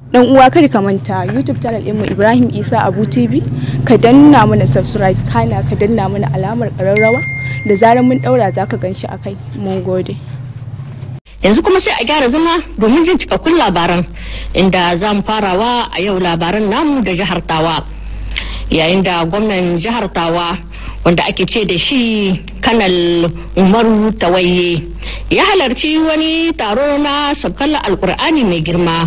Dan uwa kada ka manta YouTube channel ɗinmu Ibrahim Isa Abu TV, ka danna mana subscribe kana ka danna mana alamar ƙararrawa da zarar mun daura zaka ganshi akai. Mun gode. Yanzu kuma sai a gyara zama domin jin cikakkun labaran, inda za mu farawa a yau labaran namu da jihar Tawa. Yayin da gwamnan jihar Tawa wanda ake ce da shi Kanal Umaru Tawaye ya halarci wani taro na sabkalla Alkur'ani mai girma.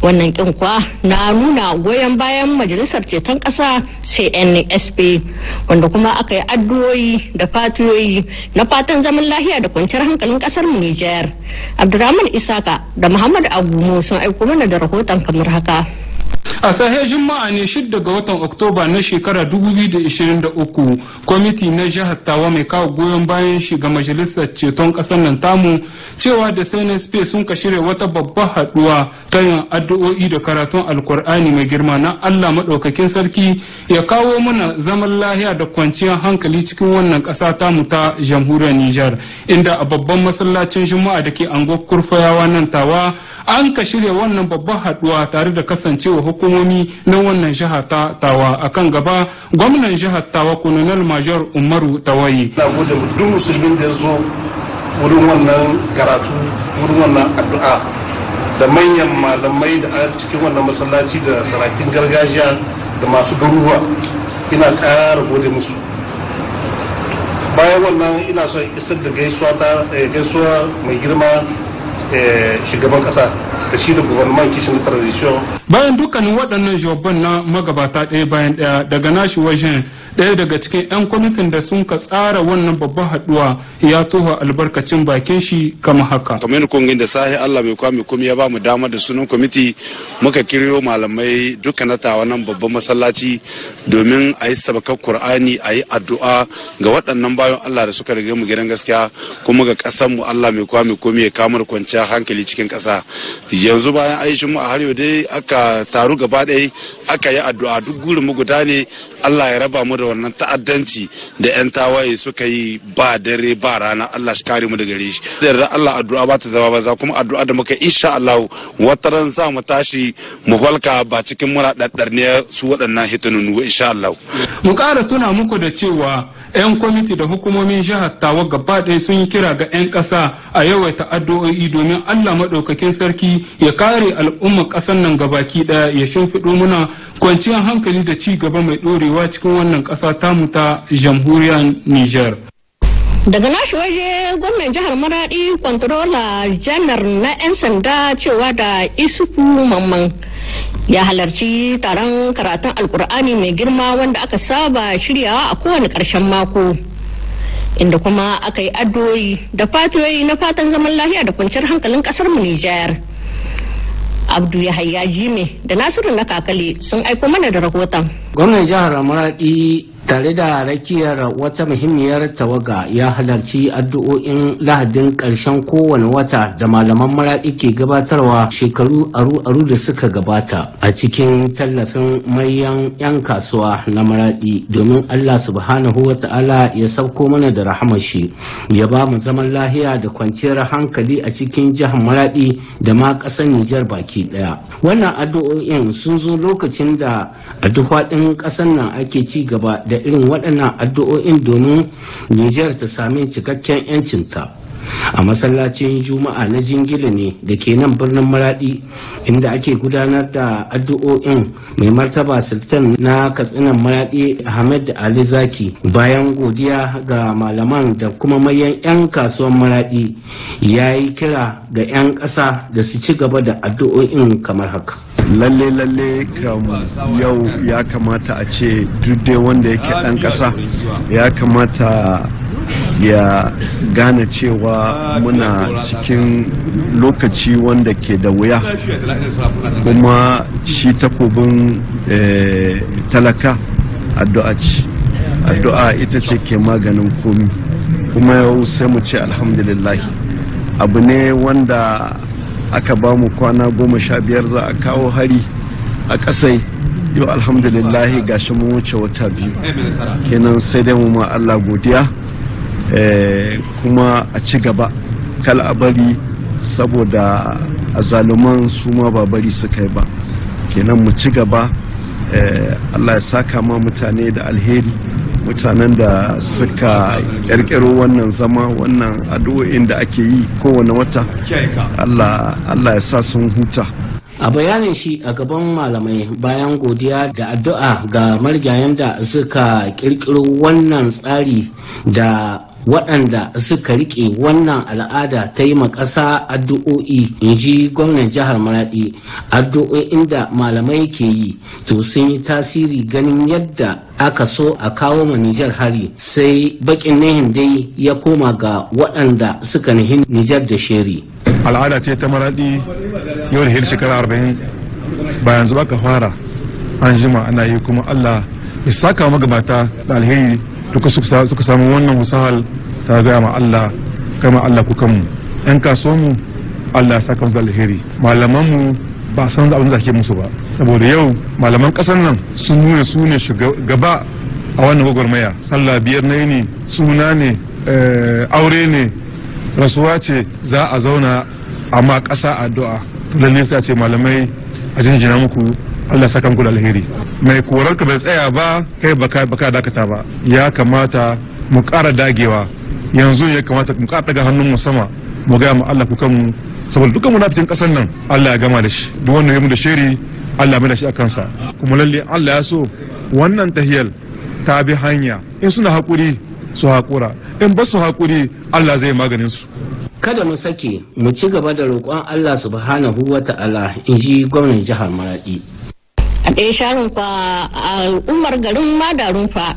Wannan kin kuwa na nuna goyon bayan majalisar ceton ƙasa CNSP, wanda kuma aka yi addu'o'i da fatiyoyi na fatan zaman lafiya da kwanciyar hankalin ƙasar mu Nijar. Abdurrahman Isaka da Muhammad Agumo sun aiko mana da rahoton kamar haka. A sahe Juma'a ne 6 ga watan Oktoba na shekara 2023, kwamiti na jihar Tawa mai kawo goyon bayan shi ga majalisar ceton ƙasar nan tamu cewa da CNSP sun ka shirya wata babbar haɗuwa ta yin addu'o'i da karatun Alkur'ani mai girma na Allah maɗaukakin sarki ya kawo mana zaman lahiya da kwanciyar hankali cikin wannan ƙasa tamu ta jamhuriyar Nijar, inda a babban masallacin Juma'a da ke anguwar Kurfayawa nan Tawa an ka shirya wannan babbar haɗuwa tare da kasancewa hukumomi na wannan jihar ta Tawa. Akan gaba gwamnan jihar Tawa Colonel Major Umaru Tawaye. Na gode duk musulmin da ya zo wurin wannan karatu, wurin wannan addu'a, da manyan malamai da a cikin wannan masallaci da sarakin gargajiya da masu garuruwa, ina ƙara gode musu. Bayan wannan ina son isar da gaisuwa mai girma shugaban kasa da shi da guvernement kishin transition. Bayan dukkanin waɗannan jawaban na magabata ɗaya bayan ɗaya daga nashi wajen, ɗaya daga cikin 'yan kwamitin da sun ka tsara wannan babban haɗuwa ya toha albarkacin bakin shi kama haka. Kamar yadda kungin da sahi Allah mai kwami kuma ya ba mu damar da sunan kwamiti muka kiriyo malamai duka na Tawa nan babban masallaci domin a yi sabakar Kur'ani, a yi addu'a ga waɗannan bayan Allah da suka rage mu gidan gaskiya, kuma ga ƙasar mu Allah mai kwami kuma ya kamar kwanciya hankali cikin ƙasa. Yanzu bayan aishin mu a har yau dai aka taru gaba ɗaya aka yi addu'a, duk gurin mu guda ne Allah ya raba mu da wannan ta'addanci da 'yan tawaye suka yi ba dare ba rana. Allah shi kare mu da gare shi. Da Allah addu'a ba ta zama baza, kuma addu'a da muka insha Allah wataran za mu tashi mu halka ba cikin muna daddar ne su waɗannan hitununu insha Allah. Mu ƙara tuna muku da cewa 'yan kwamiti da hukumomin jihar Tawa gaba ɗaya sun yi kira ga 'yan ƙasa a yawaita addu'o'i domin Allah maɗaukakin sarki ya kare al'ummar ƙasar nan gabaki ɗaya, ya shimfiɗo muna kwanciyar hankali da ci gaba mai ɗorewa cikin wannan ƙasa tamu ta jamhuriyar Nijar. Daga nashi waje gwamnan jihar Maradi kwantarola janar na 'yan sanda cewa da Isufu Mamman ya halarci taron karatun Alkur'ani mai girma wanda aka saba shiryawa a kowane ƙarshen mako, inda kuma aka yi addu'o'i da fatiyoyi na fatan zaman lafiya da kwanciyar hankalin ƙasar mu Nijar. Abdu Yahaya Jime da Nasiru na Kakale sun aiko mana da rahoton. Gwamnan jihar Maradi tare da rakiyar wata muhimmiyar tawaga ya halarci addu'o'in lahadin ƙarshen kowane wata da malaman Maradi ke gabatarwa shekaru aru da suka gabata a cikin tallafin mayan 'yan kasuwa na Maradi, domin Allah subhanahu wa ta'ala ya sauko mana da rahamar shi, ya ba mu zaman lahiya da kwanciyar hankali a cikin jihar Maradi da ma ƙasar Nijar baki ɗaya. Wannan addu'o'in sun zo lokacin da a duk faɗin ƙasar nan ake ci gaba da irin waɗannan addu'o'in domin Nijar ta sami cikakken 'yancinta. A masallacin Juma'a na Jingila ne da ke nan birnin Maradi, inda ake gudanar da addu'o'in mai martaba sultan na katsinan Maradi Ahmed Ali Zaki, bayan godiya ga malaman da kuma mayan 'yan kasuwan Maradi, ya yi kira ga 'yan ƙasa da su ci gaba da addu'o'in kamar haka. Lalle kam yau ya kamata a ce duk dai wanda yake ɗan ƙasa ya kamata ya gane cewa muna cikin lokaci wanda ke da wuya, kuma shi takobin talaka addu'a ce. Addu'a ita ce ke maganin komi, kuma yau sai mu ce alhamdulillah. Abu ne wanda aka ba mu kwana 15 za a kawo hari a ƙasai, yau alhamdulillahi gashi mun wuce wata 2 kenan, sai dai mu ma Allah godiya, kuma a ci gaba, kal a bari, saboda azzaluman su ma ba bari su kai ba. Kenan mu ci gaba, Allah ya saka ma mutane da alheri, mutanen da suka ƙirƙiro wannan zama, wannan addu'o'in da ake yi kowane wata. Allah ya sa sun huta. A bayanin shi a gaban malamai bayan godiya da addu'a ga marigayen da suka kirkiro wannan tsari da waɗanda suka riƙe wannan al'ada ta yi ƙasa addu'o'i, in ji gwamnan jihar Maraɗi. Addu'o'in da malamai ke yi to sun yi tasiri ganin yadda aka so a kawo ma Nijar hari, sai bakin nihin dai ya koma ga waɗanda suka nihin Nijar da sheri. Al'ada ce ta Maraɗi yau da hil shekara 40 ba yanzu aka fara, an jima ana yi, kuma Allah ya saka magabata da alheri duka suka samu wannan musahal ta gaya ma Allah, kai ma Allah kukanmu. 'Yan kasuwanmu Allah ya saka musu da alheri, malamanmu ba san abin da ake musu ba, saboda yau malaman ƙasar nan sun nuna su ne gaba a wannan gwagwarmaya. Sallah biyar na yini, suna ne, aure ne, rasuwa ce, za a zauna amma ƙasa addu'a. Lalle sai a ce malamai a jinjina muku, Allah saka muku da alheri. Mai korar ka bai tsaya ba, kai baka dakata ba. Ya kamata mu ƙara dagewa, yanzu ya kamata mu ƙara daga hannun mu sama, mu gaya mu Allah ku kanmu, saboda dukkan munafikin ƙasar nan Allah ya gama da shi. Duk wanda ya mu da shiri Allah mai da shi a kansa. Kuma lalle Allah ya so wannan tahiyal ta bi hanya, in suna haƙuri su haƙura, in ba su haƙuri Allah zai maganin su. Kada mu sake mu ci gaba da roƙon Allah subhanahu wa ta'ala, in ji gwamnan jihar Maraɗi. A ɗaya sharin kwa al'ummar garin Madarun fa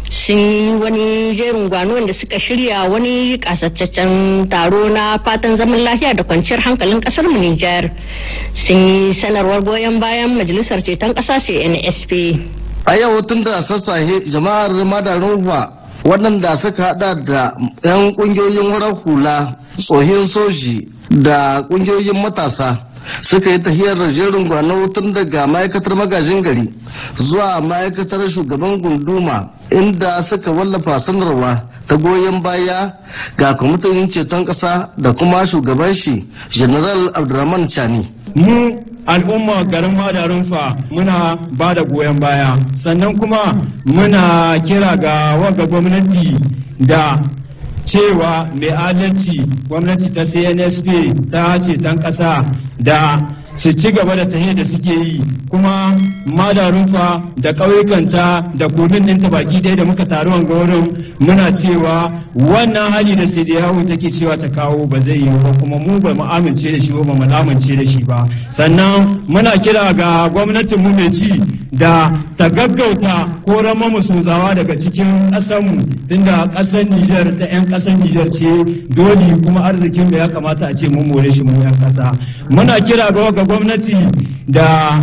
sun yi wani jerin gwano da suka shirya wani kasataccen taro na fatan zaman lafiya da kwanciyar hankalin kasar mu Nijar. Sun yi sanarwar goyon bayan majalisar ceton ƙasa CNSP. A yau tun da sassahe jama'ar Madarun fa waɗanda suka hada da 'yan ƙungiyoyin wurar hula, tsohin soji da ƙungiyoyin matasa suka yi tahiyar jerin gwano tun daga ma'aikatar magajin gari zuwa ma'aikatar shugaban gunduma, inda suka wallafa sanarwa ta goyon baya ga kwamitin ceton ƙasa da kuma shugaban shi General Abdurrahman Chani. Mu al'umma garin Madarun fa muna ba da goyon baya, sannan kuma muna kira ga waga gwamnati da cewa mai adalci, gwamnati ta CNSP ta ceton ƙasa da su ci gaba da tahiyar da suke yi, kuma Madarun fa da ƙauyukanta da komin ɗinta baki ɗaya da muka taru a wurin muna cewa wannan hali da sai da yawo take cewa ta kawo ba zai yi ba, kuma mu ba mu amince da shi ba mu amince da shi ba. Sannan muna kira ga gwamnatin mu mai ci da ta gaggauta ko rama mu sozawa daga cikin ƙasarmu, tunda ƙasar Nijar ta 'yan ƙasar Nijar ce dole, kuma arzikin da ya kamata a ce mun more shi mu 'yan ƙasa. Muna kira ga gwamnati da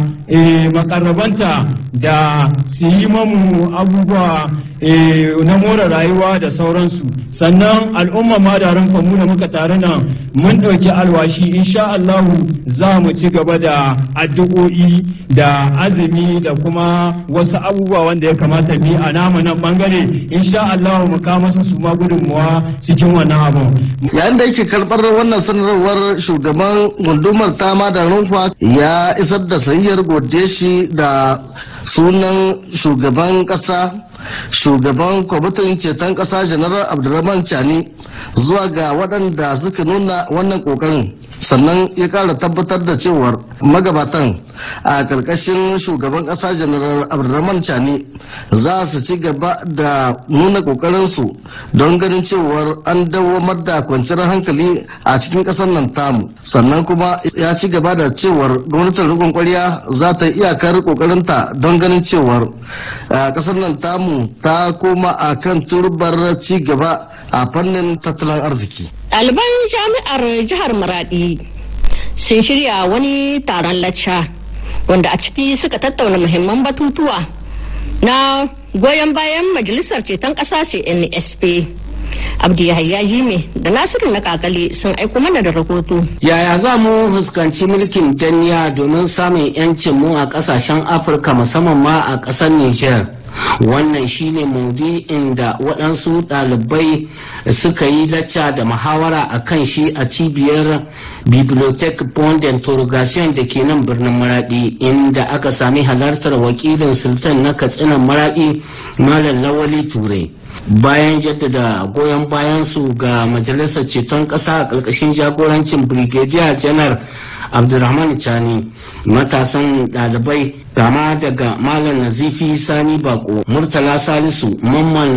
makarrabanta da su yi mamu abubuwa na more rayuwa da sauransu. Sannan al'umma Madarun famu da muka tare nan mun ɗauki alwashi, insha Allahu za mu ci gaba da addu'o'i da azumi da kuma wasu abubuwa wanda ya kamata mi a namu nan bangare, insha Allahu mu kama su ma gudunmuwa cikin wannan abu. Yayin da yake karɓar wannan sanarwar, shugaban gundumar ta Madarun ya isar da sahihiyar godiya shi da sunan shugaban ƙasa, shugaban kwamitin ceton ƙasa General Abdurrahman Chani zuwa ga waɗanda suka nuna wannan ƙoƙarin. Sannan ya ƙara tabbatar da cewar magabatan a ƙarƙashin shugaban ƙasa General Abdurrahman Chani za su ci gaba da nuna ƙoƙarinsu don ganin cewar an dawamar da kwanciyar hankali a cikin ƙasar nan tamu. Sannan kuma ya ci gaba da cewar gwamnatin riƙon ƙwarya za ta iyakar ƙoƙarinta don ganin cewar ƙasar nan tamu ta koma a kan turbar ci gaba a fannin tattalin arziki. Ɗaliban jami'ar jihar Maradi sun shirya wani taron lacca wanda a ciki suka tattauna muhimman batutuwa na goyon bayan majalisar ceton ƙasa CNSP Abdi Yahaya Jime da Nasiru na Kakale sun aiko mana da rahoto. Yaya za mu fuskanci mulkin danniya domin samun 'yancin mu a ƙasashen Afirka musamman ma a ƙasar Nijar? Wannan shine maudu'in da waɗansu ɗalibai suka yi lacca da muhawara a kan shi a cibiyar Bibliothèque Point d'Interrogation da ke nan birnin Maraɗi, inda aka sami halartar wakilin sultan na Katsinan Maraɗi Malam Lawali Ture. Bayan jaddada goyon bayansu ga majalisar ceton ƙasa a ƙarƙashin jagorancin Brigadier Janar Abdulrahman Chani, matasan ɗalibai kama daga Malam Nazifi Sani Bako, Murtala Salisu, Mamman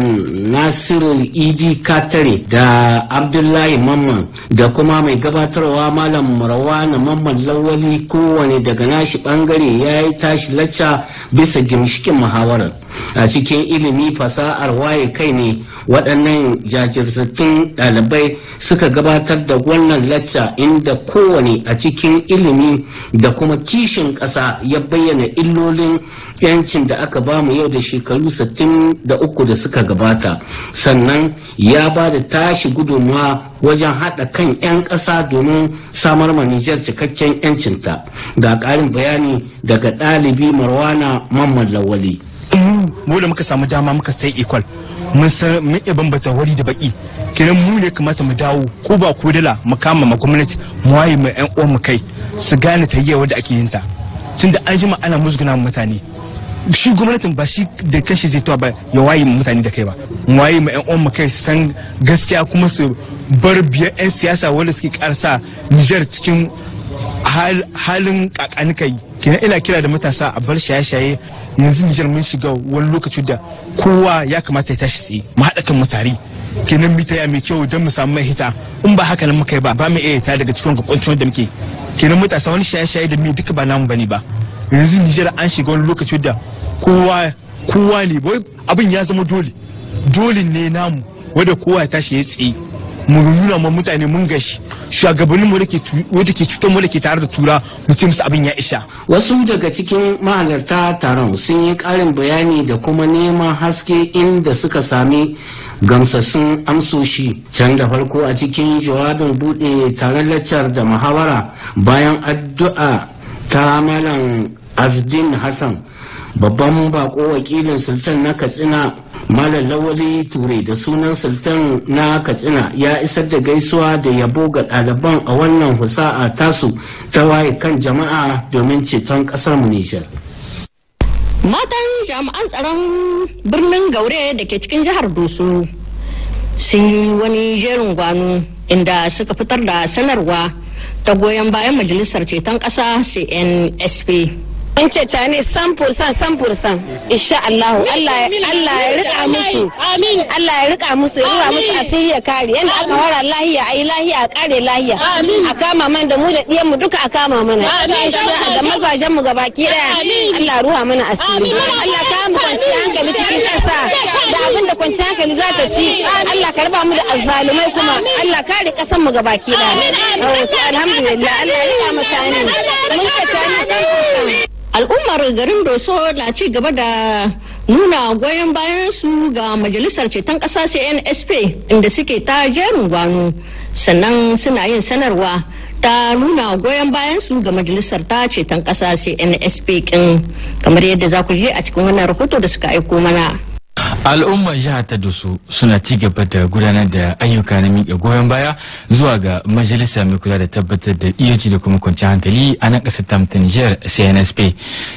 Nasiru Idi Katare da Abdullahi Mamman da kuma mai gabatarwa Malam Marwana Mamman Lawali, kowane daga nashi bangare ya yi tashi lacca bisa gimshikin muhawarar. A cikin ilimi fasahar waye kai ne waɗannan jajirtattun ɗalibai suka gabatar da wannan lacca, inda kowane a cikin ilimi da kuma kishin ƙasa ya bayyana illolin yancin da aka bamu yau da shekaru 63 da suka gabata, sannan ya ba da tashi gudunmawa wajen haɗa kan 'yan ƙasa domin samar ma Nijar cikakken 'yancinta. Ga ƙarin bayani daga ɗalibi Marwana Mamman Lawali. Mu da muka samu dama muka stay equal, mun iya bambata wari da baki, kenan mu ne kamata mu dawo ko ba ko dala mu kama ma gwamnati mu waye ma 'yan uwan mu kai su gane tayyawa da ake yin ta, tunda an jima ana musguna mutane. Shi gwamnatin ba shi da kashi zai ba ya waye mutane da kai ba, mu waye ma 'yan uwan mu kai su san gaskiya kuma su bar biyar 'yan siyasa wanda suke karsa Nijar cikin halin kakanikai. Kenan ina kira da matasa a bar shaye-shaye. Yanzu Nijar mun shiga wani lokaci da kowa ya kamata ya tashi tsaye, mu haɗa kan mutare, kenan mita ya mai kyau don mu samu mai hita. In ba haka nan muka yi ba mu iya ta daga cikin kwanciyar da muke. Kenan matasa wani shaye-shaye da mu duka ba namu bane ba. Yanzu Nijar an shiga wani lokaci da kowa ne abin ya zama dole ne namu, wanda kowa ya tashi ya tsaye. Mu nuna ma mutane mun gashi shugabannin mu da ke cutar mu da ke tare da tura mutum su abin ya isha. Wasu daga cikin mahalarta taron sun yi ƙarin bayani da kuma neman haske inda suka sami gamsassun amsoshi. Can da farko a cikin jawabin buɗe taron laccar da muhawara bayan addu'a ta Malam Azdin Hassan, babban bako wakilin sultan na Katsina Malam Lawali Ture da sunan sultan na Katsina ya isar da gaisuwa da yabo ga ɗaliban a wannan husa'a tasu ta waye kan jama'a domin ceton ƙasar mu Nijar. Matan jami'an tsaron birnin Gaure da ke cikin jihar Doso sun yi wani jerin gwano inda suka fitar da sanarwa ta goyon bayan majalisar ceton ƙasa CNSP. In ce ta ne 100% insha Allah ya rika musu Allah ya rika musu asiri ya kare yanda aka fara lahiya ayi lahiya a kare lahiya a kama man da mu da diyan mu duka a kama mana insha da mazajen mu gabaki daya Allah ruha mana asiri Allah ka mu kwanci hankali cikin kasa da abin da kwanci hankali za ta ci Allah ka raba mu da azzalumai kuma Allah kare kasan mu gabaki daya alhamdulillah Allah ya rika mutane mun ka tani 100%. Al'ummar garin Doso na ci gaba da nuna goyon bayan su ga majalisar ceton ƙasa CNSP inda suke ta jerin gwano, sannan suna yin sanarwa ta nuna goyon bayan su ga majalisar ta ceton ƙasa CNSP kin, kamar yadda za ku je a cikin wannan rahoto da suka aiko mana. Al'ummar jihar ta Doso suna ci gaba da gudanar da ayyuka na miƙa goyon baya zuwa ga majalisa mai kula da tabbatar da iyaci da kuma kwanciyar hankali a nan ƙasar ta Nijar CNSP.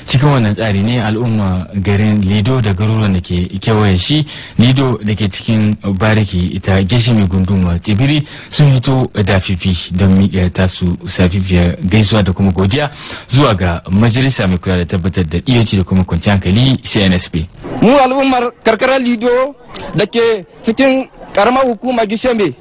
Cikin wannan tsari ne al'umma garin Lido da garuruwan da ke kewaye shi, Lido da ke cikin bariki ita geshe mai gunduma Tsibiri sun hito da fifi don miƙa tasu safifiyar gaisuwa da kuma godiya zuwa ga majalisa mai kula da tabbatar da iyaci da kuma kwanciyar hankali CNSP. Mu al'ummar karkarar Lido da ke cikin karamar hukumar Gishembe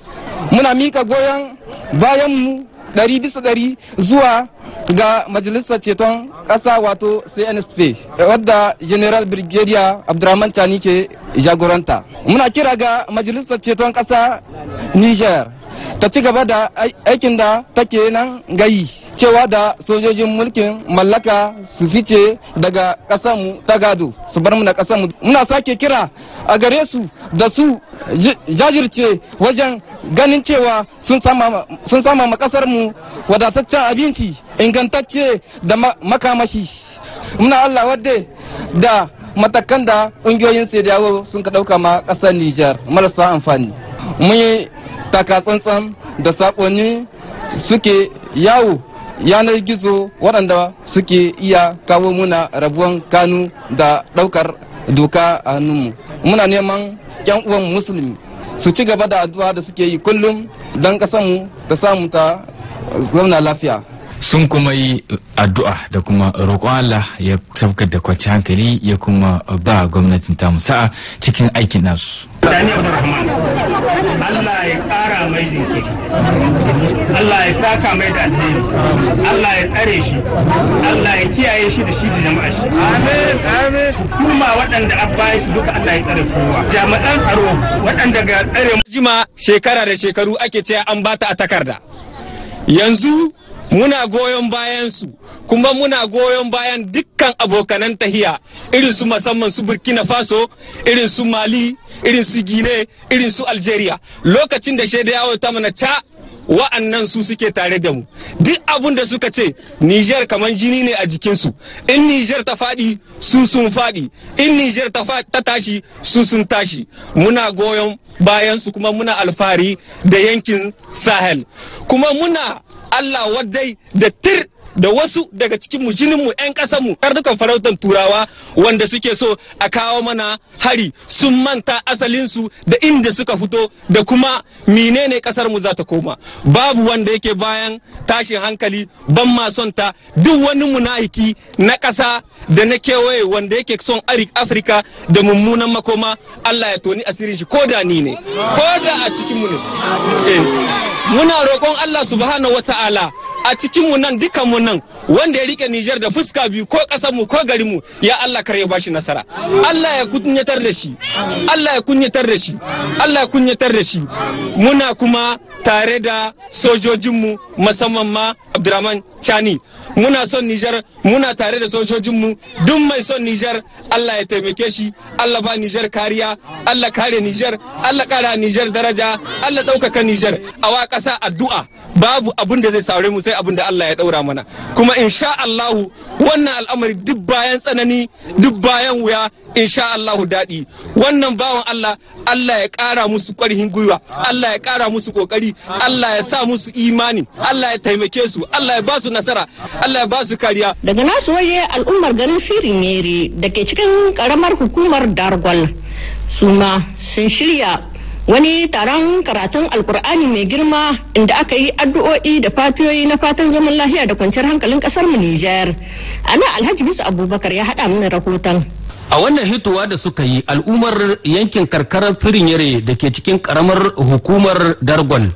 muna mika goyon bayan mu 100% zuwa ga majalisar ceton ƙasa wato CNSP wadda General Brigadier Abdurrahman Chani ke jagoranta. Muna kira ga majalisar ceton ƙasa Niger ta ci gaba da aikin da take nan gayi cewa da sojojin mulkin mallaka su fice daga ƙasarmu ta gado su bar mu na ƙasarmu. Muna sake kira a gare su da su jajirce wajen ganin cewa sun sama ma ƙasarmu wadataccen abinci ingantacce da makamashi. Muna Allah wadda da matakan da ƙungiyoyin sai yawo sun ka ɗauka ma ƙasar Nijar marasa amfani. Mun yi taka tsantsan da saƙonni suke yawo yanar gizo waɗanda suke iya kawo muna rabuwan kanu da ɗaukar doka a hannunmu. Muna neman 'yan uwan musulmi su ci gaba da addu'a da suke yi kullum don ƙasarmu ta samu ta zauna lafiya. Sun kuma yi addu'a da kuma roƙon Allah ya saukar da kwanciyar hankali ya kuma ba gwamnatin ta sa'a cikin aikin nasu. Sani Abdulrahman, Allah ya ƙara mai jinkiri, Allah ya saka mai da alheri, Allah ya tsare shi, Allah ya kiyaye shi da shi da jama'a shi. Amin. Hukuma waɗanda an bayan shi duka Allah ya tsare kowa. Jami'an tsaro waɗanda ga tsare jima shekara da shekaru ake cewa an bata a takarda. Yanzu muna goyon bayan su kuma muna goyon bayan dukkan abokanan tahiya irin su musamman su Burkina Faso, irin su Mali, irin su Guinea, irin su Algeria. Lokacin da shaida yawo ta mana ta wa'annan su suke tare da mu. Duk abun da suka ce Niger kaman jini ne a jikinsu. In Niger ta faɗi su sun faɗi. In Niger ta tashi su sun tashi. Muna goyon bayan su kuma muna alfahari da yankin Sahel. Kuma muna Allah wadai da tir da wasu daga cikin mu jinin mu 'yan ƙasar mu karnukan farautan turawa wanda suke so a kawo mana hari sun manta asalin su da inda suka fito da kuma menene ƙasar mu za ta koma. Babu wanda yake bayan tashin hankali ban ma son ta. Duk wani munafiki na ƙasa da na kewaye wanda yake son Afirka da mummunan makoma Allah ya toni asirin shi ko da ni ne ko da a cikin mu ne. Muna roƙon Allah subhanahu wata'ala a cikin mu nan dukan mu nan wanda ya rike Niger da fuska biyu ko ƙasar mu ko garin mu ya Allah kar ya bashi nasara. Allah ya kunyatar da shi. Allah ya kunyatar da shi. Allah ya kunyatar da shi. Muna kuma tare da sojojin mu musamman ma Abdurrahman Chani. Muna son Niger, muna tare da sojojin mu. Duk mai son Niger Allah ya taimake shi. Allah ba Niger kariya. Allah kare Niger. Allah kara Niger daraja. Allah ɗaukaka Niger. A wa ƙasa addu'a. Babu abin da zai saurare mu sai abin da Allah ya daura mana kuma insha Allahu wannan al'amari duk bayan tsanani duk bayan wuya insha Allahu daɗi wannan bawan Allah Allah ya ƙara musu ƙarfin gwiwa Allah ya ƙara musu ƙoƙari Allah ya sa musu imani Allah ya taimake su Allah ya ba su nasara Allah ya ba su kariya. Daga nasu waje al'ummar garin Firinere da ke cikin ƙaramar hukumar Dargwal su ma sun shirya wani taron karatun alkur'ani mai girma inda aka yi addu'o'i da fatiyoyi na fatan zaman lafiya da kwanciyar hankalin kasar mu Nijar. Ana Alhaji Musa Abubakar ya haɗa mana rahoton. A wannan hitowa da suka yi al'ummar yankin karkarar Firinyere da ke cikin karamar hukumar Dargwal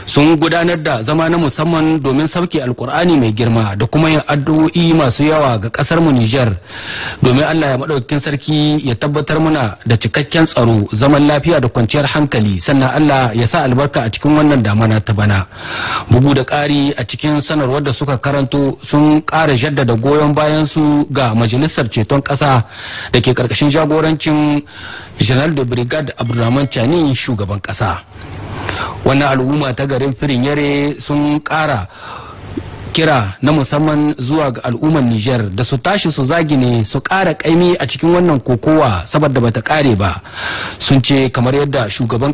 sun gudanar da zama na musamman domin sauke alkur'ani mai girma da kuma yin addu'o'i masu yawa ga kasar mu Nijar domin Allah ya madaukakin sarki ya tabbatar muna da cikakken tsaro zaman lafiya da kwanciyar hankali sannan Allah ya sa albarka a cikin wannan damana ta bana. Bugu da ƙari a cikin sanarwar da suka karanto sun ƙara jaddada goyon bayan su ga majalisar ceton ƙasa da ke karkashin jagorancin general da brigade Abdulrahman Chani shugaban kasa. Wannan al'umma ta garin Firinyere sun kara kira na musamman zuwa ga al'ummar Niger da su tashi su zagine su ƙara ƙaimi a cikin wannan kokowa saboda bata ƙare ba. Sun ce kamar yadda shugaban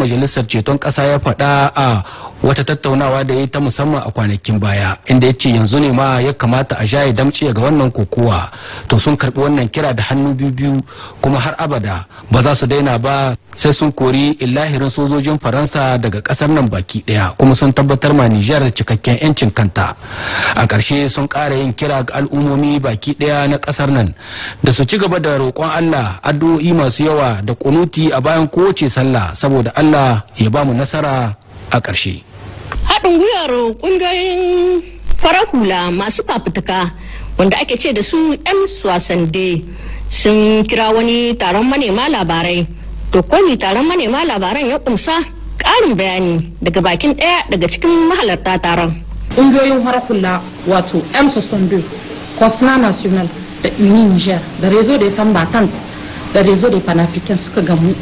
majalisar ceton ƙasa ya faɗa a wata tattaunawa da ya yi ta musamman a kwanakin baya inda ya ce yanzu ne ma ya kamata a shaye damce ga wannan kokowa. To sun karɓi wannan kira da hannu biyu kuma har abada ba za su daina ba sai sun kori illahirin sojojin Faransa daga ƙasar nan baki ɗaya kuma sun tabbatar ma Niger cikakken 'yancin kanta. A ƙarshe sun ƙara yin kira ga al'ummomi baki ɗaya na ƙasar nan da su ci gaba da roƙon Allah addu'o'i masu yawa da kunuti a bayan kowace sallah saboda Allah ya ba mu nasara a ƙarshe. Haɗin gwiwar ƙungiyoyin farar hula masu fafutuka wanda ake ce da su 'yan swasande sun kira wani taron manema labarai. To kwani taron manema labaran ya ƙunsa ƙarin bayani daga bakin ɗaya daga cikin mahalarta taron. ƙungiyoyin harakulla wato M62 Cosna National da Uni Niger da Rezo da Fan Batan da Rezo da Pan African suka gamu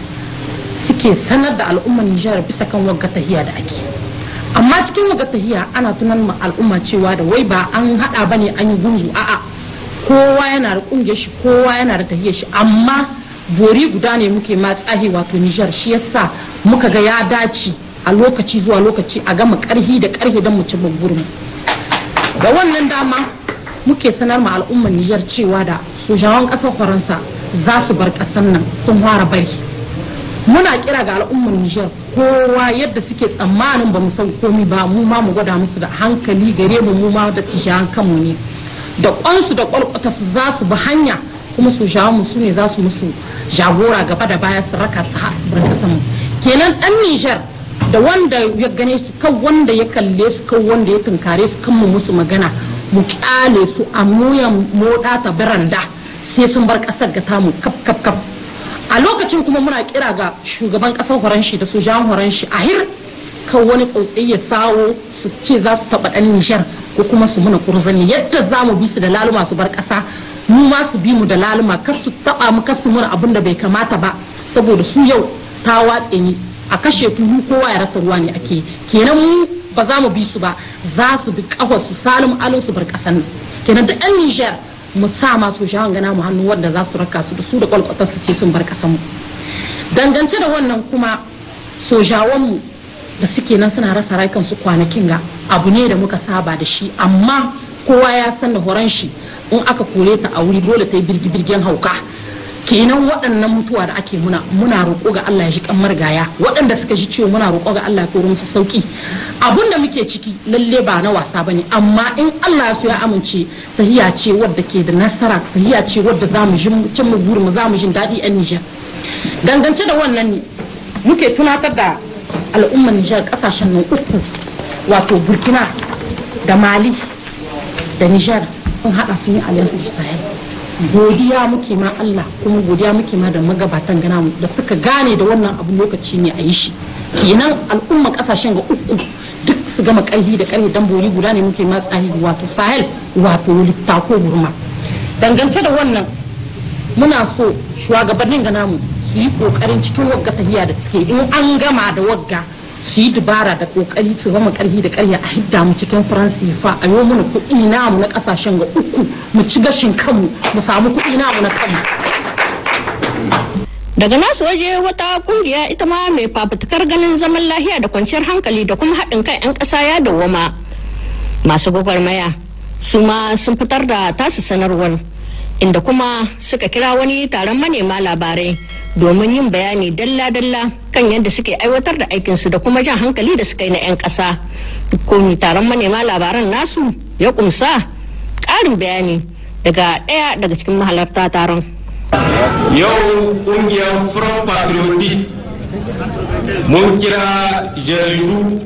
suke sanar da al'ummar Niger bisa kan wagga tahiya da ake. Amma cikin wagga tahiya ana tunan ma al'umma cewa da wai ba an hada bane an yi gungu, a'a kowa yana da kungiyar shi, kowa yana da tahiyar shi, amma bori guda ne muke matsahi wato Niger. Shi yasa muka ga ya dace a lokaci zuwa lokaci a gama karhi da karhi don mu ci burin. Da wannan dama muke sanar ma al'ummar Niger cewa da sojawan kasar Faransa za su bar kasar nan, sun fara bari. Muna kira ga al'ummar Niger kowa yadda suke tsammanin ba mu san komi ba, mu ma mu gwada musu da hankali gare mu ma da tijahan kanmu ne, da kwansu da kwalkwata su za su bi hanya, kuma sojawan mu su ne za su musu jagora gaba da baya su raka su bar kasar mu. Kenan dan Niger da wanda ya gane su, kan wanda ya kalle su, kan wanda ya tunkare su, kan mu musu magana, mu kyale su a muyan moda ta baranda sai sun bar kasar ga tamu kap kap kap. A lokacin kuma muna kira ga shugaban kasar Horanshi da sojan Horanshi a hir kan wani tsautsayi ya sawo su ce za su taba dan Nijar ko kuma su muna kurzani, yadda za mu bi su da laluma su bar kasa, mu ma su bi mu da laluma, kar su taba mu, kar su muna abin da bai kamata ba, saboda su yau ta watse ni a kashe tulu kowa ya rasa ruwa ne ake. Kenan mu ba za mu bi su ba, za su bi kawai su salim alin su bar kasan nan. Kenan da yan Nijar mu sa masu shahan gana mu hannu wanda za su raka su da su da kwalkwatar su ce sun bar kasan mu. Dangance da wannan kuma sojawan mu da suke nan suna rasa rayukan su kwanakin ga abu ne da muka saba da shi, amma kowa ya san da Horanshi in aka kore ta a wuri dole ta yi birgin hauka. Kenan waɗannan mutuwa da ake muna roƙo ga Allah ya ji kan margaya, waɗanda suka ji ciwo muna roƙo ga Allah ya koro musu sauki. Abun da muke ciki lalle ba na wasa bane, amma in Allah ya so ya amince tahiya ce wadda ke da nasara, tahiya ce wadda za mu cin mu burin mu, za mu jin daɗi yan Nijar. Dangance da wannan ne muke tunatar da al'ummar Nijar kasashen nan uku wato Burkina da Mali da Nijar sun haɗa sun yi alliance da Sahel. Godiya muke ma Allah, kuma godiya muke ma da magabatan gana mu da suka gane da wannan abu lokaci ne a yi shi. Kenan al'umma kasashen ga uku duk su gama karhi da karhi dan bori guda ne muke ma tsari wato Sahel wato Littako Burma. Dangance da wannan muna so shugabannin gana mu su yi kokarin cikin wagga tahiya da suke, in an gama da wagga su yi dubara da kokari su gama karhi da karhi a hidda mu cikin faransifa, a yi mana kuɗi namu na kasashen ga uku, mu ci gashin kanmu, mu samu kuɗi namu na kanmu. Daga nasu waje wata kungiya ita ma mai fafutukar ganin zaman lahiya da kwanciyar hankali da kuma haɗin kan 'yan ƙasa ya dawwama. Masu gwagwarmaya su ma sun fitar da tasu sanarwar, inda kuma suka kira wani taron manema labarai domin yin bayani dalla-dalla kan yadda suke aiwatar da aikinsu da kuma jan hankali da suka yi na 'yan ƙasa. Komi taron manema labaran nasu ya kumsa ƙarin bayani daga ɗaya daga cikin mahalarta taron. Yau ƙungiyar Front Patriotic mun kira jaridu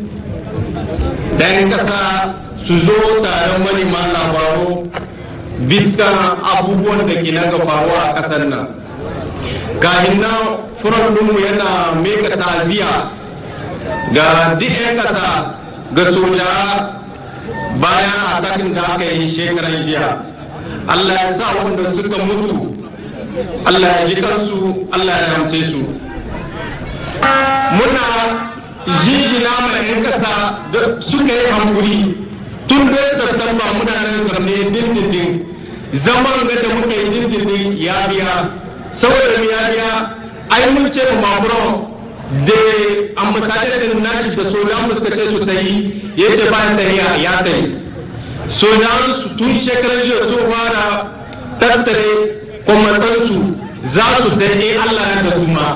da 'yan ƙasa su zo taron manema labaru biskan abubuwan da ke nan ga faruwa a ƙasar nan. Kahin nan furan ɗinmu yana meka taziya ga duk 'yan ƙasa ga soja bayan atakin da aka yi shekaran jiya. Allah ya sa wanda suka mutu, Allah ya ji kansu, Allah ya ramce su. Muna jijina ma 'yan ƙasa da suka yi hankuri tun da Satumba muna nan zamne dindindin. Zaman da muka yi dindindin ya biya, saboda ya biya ai mun ce Macron da ambasadar nashi da sojan suka ce su ta yi, ya ce bayan tahiya ya ta yi. Sojan su tun shekarar jiya sun fara tattare kwamatsansu za su daɗe Allah ya da su ma.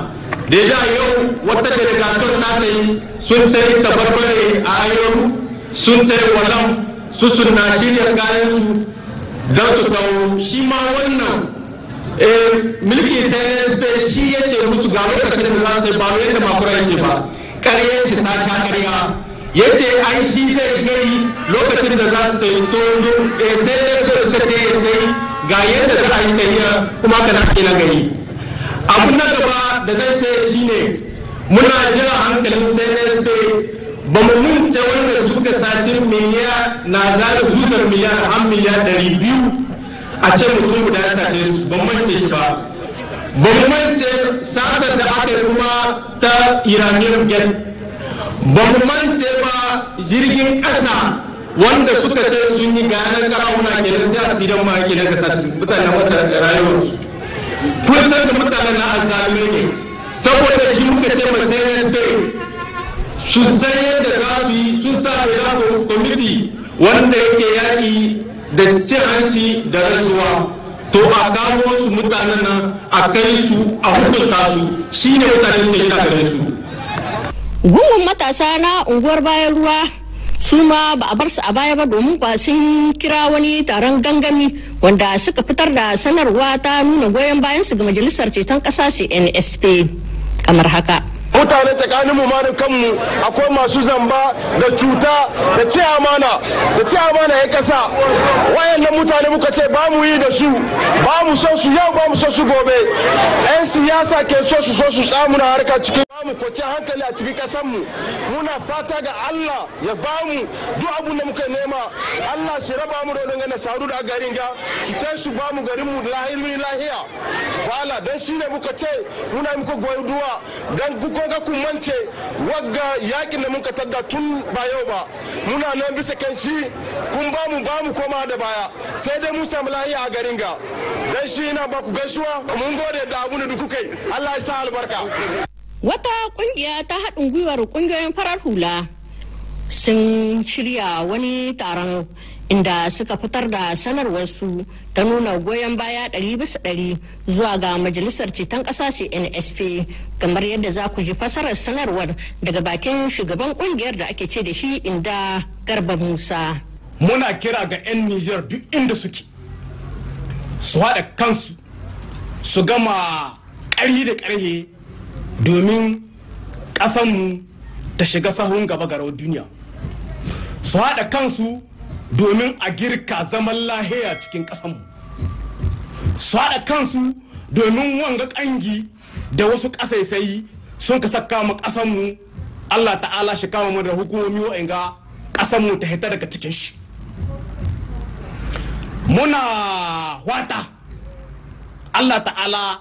Da yau wata delegation ta ta yi sun ta yi tabarbare a ayoru, sun ta yi walam su suna shirya kayansu don su kawo. Shi ma wannan mulki CNSP shi ya ce musu ga lokacin da za su yi ba yadda makura ya ce ba, ƙaryen shi ta sha ƙarya. Ya ce ai shi zai gari lokacin da za su ta yi tozo CNSP suka ce ya gai ga yadda za a yi tafiya kuma kana kila gari. Abu na gaba da zan ce shine muna jira hankalin CNSP ba mu munce wanda suka da satin miliya na zara zuzar miliyar har miliyar 200 a ce mutum guda ya sace su ban mance shi ba. Ban mance satar da aka yi kuma ta Iranian Gate. Ban mance ba jirgin ƙasa wanda suka ce sun yi ganar karawuna kenan sai a tsidan ma kenan ka sace mutanen wata rayuwarsu. Kun san da mutanen na azalime ne saboda shi muka ce ba sai su san yadda za su yi sun sa da kwamiti wanda yake yaƙi da cin hanci da rasuwa to a kamo su mutanen nan a kai su a hukunta su shine mutane suke gina gare su. Gungun matasa na unguwar bayan ruwa su ma ba a bar su a baya ba domin kwa sun kira wani taron gangami wanda suka fitar da sanarwa ta nuna goyon bayan su ga majalisar ceton ƙasa CNSP kamar haka. Mutane tsakanin mu ma da kanmu akwai masu zamba da cuta da ci amana ya kasa wayannan mutane muka ce ba mu yi da su ba mu so su yau ba mu so su gobe 'yan siyasa ke so su samu na harka cikin ba mu kwace hankali a cikin kasar mu muna fata ga Allah ya ba mu duk abun da muka nema Allah shi raba mu da wannan sauru da garin ga su ta su ba mu garin mu lahiya wala dan shine muka ce muna muka goyi duwa dan ga kun mance wagga yakin da muka tadda tun ba yau ba muna nan bisa kan shi kun ba mu koma da baya sai dai mu samu lahiya a garin ga dan shi ina ba ku gaisuwa mun gode da abu da kuka yi Allah ya sa albarka. Wata kungiya ta haɗin gwiwar kungiyoyin farar hula sun shirya wani taron inda suka fitar da sanarwarsu ta nuna goyon baya 100% zuwa ga majalisar ceton ƙasa CNSP kamar yadda za ku ji fasarar sanarwar daga bakin shugaban kungiyar da ake ce da shi inda Garba Musa. Muna kira ga 'yan Nijar duk inda suke su haɗa kansu su gama ƙarhi da ƙarhe domin ƙasanmu ta shiga sahun gaba garawar duniya, su haɗa kansu domin a girka zaman lahiya cikin ƙasanmu, su haɗa kansu domin wanga ƙangi da wasu ƙasaisayi sun ka saka mu ƙasanmu Allah ta'ala shi kama mu da hukumomi wa'anga ƙasanmu ta hita daga cikin shi. Muna wata Allah ta'ala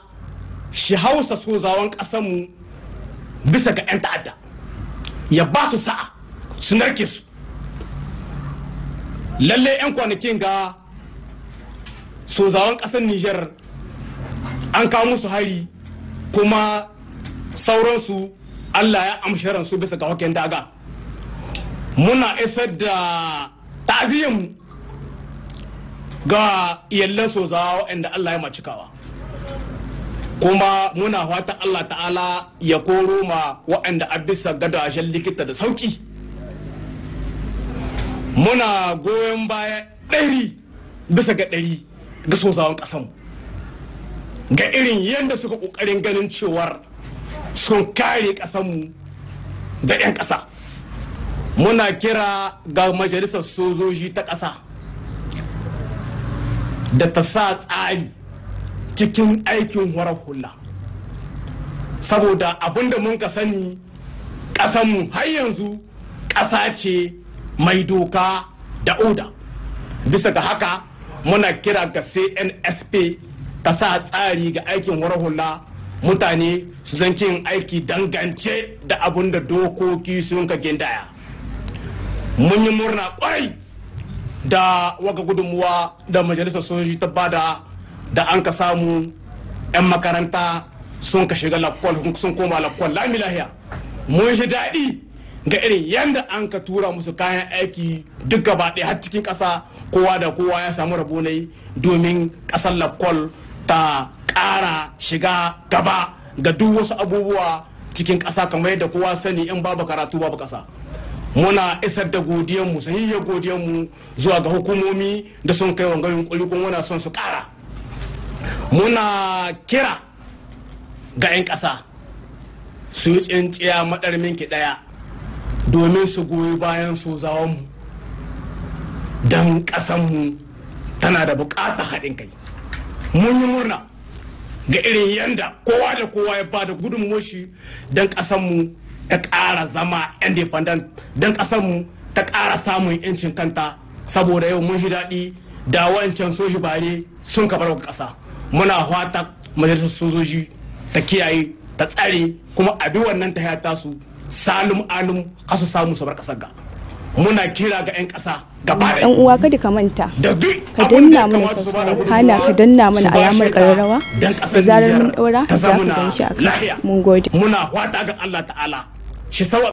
shi hausa sozawan ƙasanmu bisa ga 'yan ta'adda ya ba su sa'a su narke su. Lalle 'yan kwanakin ga sozawan ƙasar Nijar an kawo musu hari kuma sauransu Allah ya amshi ransu bisa ga haken daga. Muna isar da ta'aziyyarmu ga iyallan sozawa waɗanda Allah ya macikawa, kuma muna fata Allah ta'ala ya koro ma waɗanda a bisa gadashen likita da sauki. Muna goyon baya 100% ga sozawan ƙasanmu ga irin yadda suka ƙoƙarin ganin cewar sun kare ƙasanmu da 'yan ƙasa. Muna kira ga majalisar sojoji ta ƙasa da ta sa tsari cikin aikin horar hula, saboda abinda mun ka sani ƙasanmu har yanzu ƙasa ce mai doka da oda. Bisa ga haka muna kira ga CNSP ta sa tsari ga aikin horar hula, mutane su zan kin aiki dangance da abin da dokoki sun ka gindaya. Mun yi murna kwarai da waga gudunmuwa da majalisar sojoji ta bada da an ka samu 'yan makaranta sun ka shiga lakwal sun koma lakwal lami lahiya. Mun shi daɗi ga irin yadda an ka tura musu kayan aiki duk gaba ɗaya har cikin ƙasa, kowa da kowa ya samu rabo ne domin ƙasar lakwal ta ƙara shiga gaba ga duk wasu abubuwa cikin ƙasa, kamar yadda kowa sani in babu karatu babu ƙasa. Muna isar da godiyanmu, sahihiyar godiyanmu zuwa ga hukumomi da sun kai wanga yunkuri kuma muna son su ƙara. Muna kira ga 'yan ƙasa su yi tsinciya maɗarmin ki ɗaya domin su goyi bayan sozawanmu don ƙasanmu tana da buƙatar haɗin kai. Mun yi murna ga irin yanda kowa da kowa ya ba da gudunmuwar shi don ƙasanmu ta ƙara zama independent, don ƙasanmu ta ƙara samun 'yancin kanta, saboda yau mun shi daɗi da wancan soji bare sun kabar ƙasa. Muna fata majalisar sojoji ta kiyaye ta tsare kuma a bi wannan ta haya su salum alum kasu samu sabar ƙasar ga. Muna kira ga 'yan ƙasa gaba ɗan uwa kada ka manta ka danna mana subscribe kana ka danna mana alamar ƙararrawa da zarar mun ɗaura za ka gan shi a kai. Mun gode. Muna fata ga Allah ta'ala shi